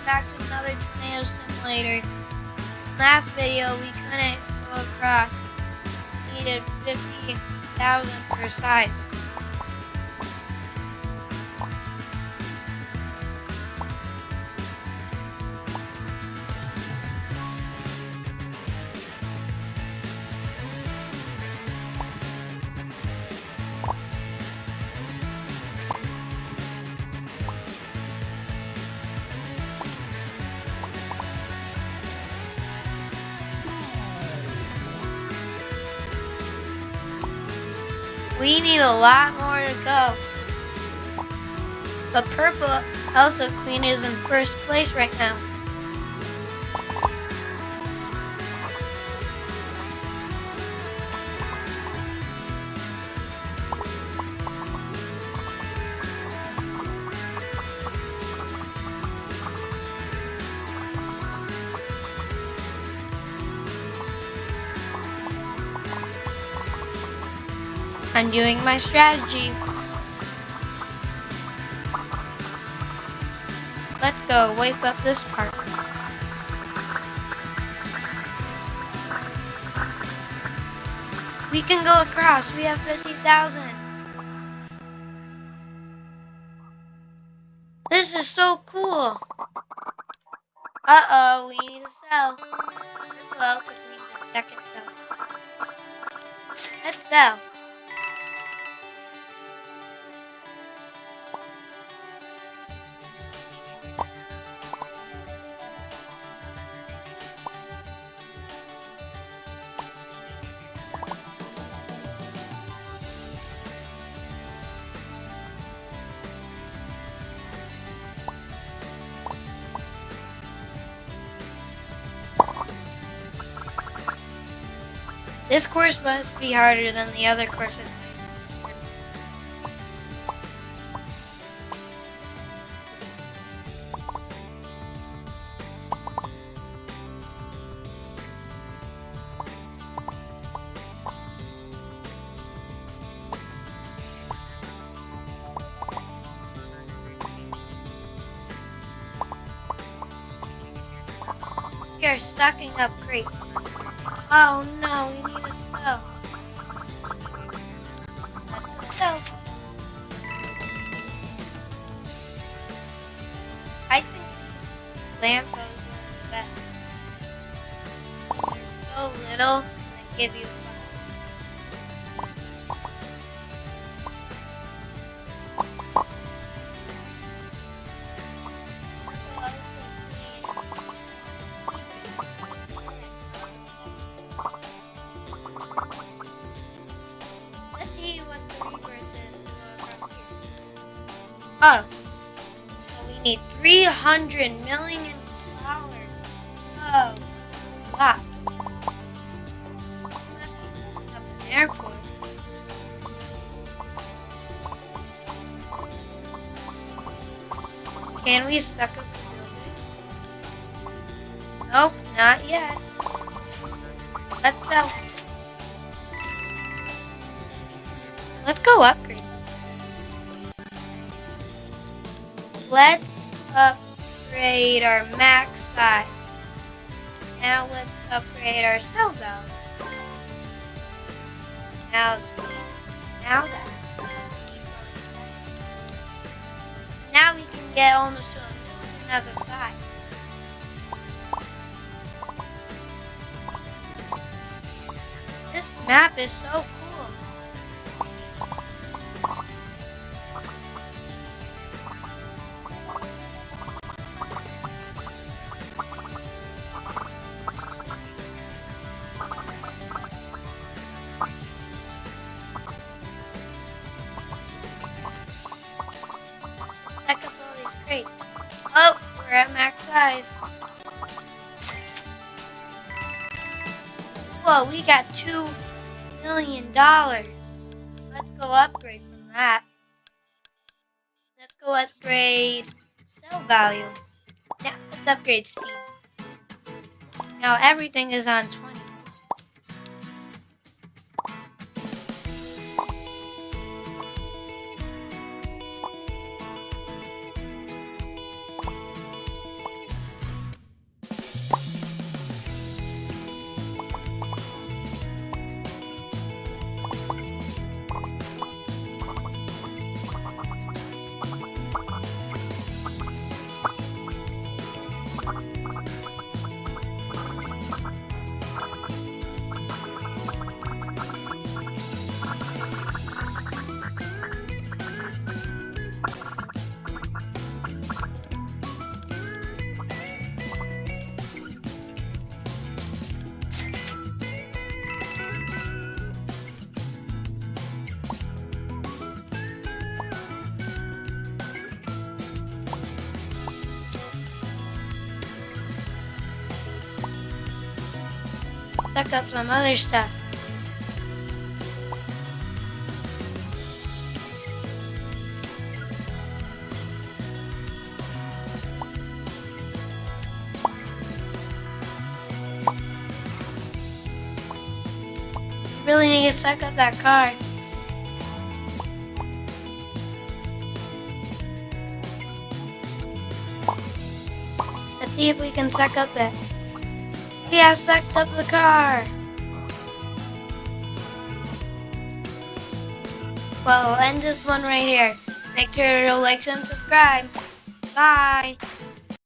back to another tornado simulator. Last video we couldn't go across. We needed 50,000 per size. We need a lot more to go. But Purple Elsa Queen is in first place right now. I'm doing my strategy. Let's go wipe up this park. We can go across. We have 50,000. This is so cool. Uh-oh, we need to sell. Purple Elsa Queen's in second though. Let's sell. This course must be harder than the other courses. We are sucking up crates. Oh no, we need to sell. Let's sell. I think these lampposts are the best. They're so little and they give you fun. Oh, so we need $300 million. Oh, wow. Must be setting up an airport. Can we suck up the building? Nope, not yet. Let's go. Let's go upgrade. Let's upgrade our max size. Now let's upgrade our cell valve. Now speed. Now that. Now we can get almost to a million as a size. This map is so cool. Great. Oh, we're at max size. Whoa, we got $2 million. Let's go upgrade from that. Let's go upgrade cell value. Now, let's upgrade speed. Now everything is on 20. suck up some other stuff. You really need to suck up that car. Let's see if we can suck up it. We have sucked up the car. Well, I'll end this one right here. Make sure to like and subscribe. Bye.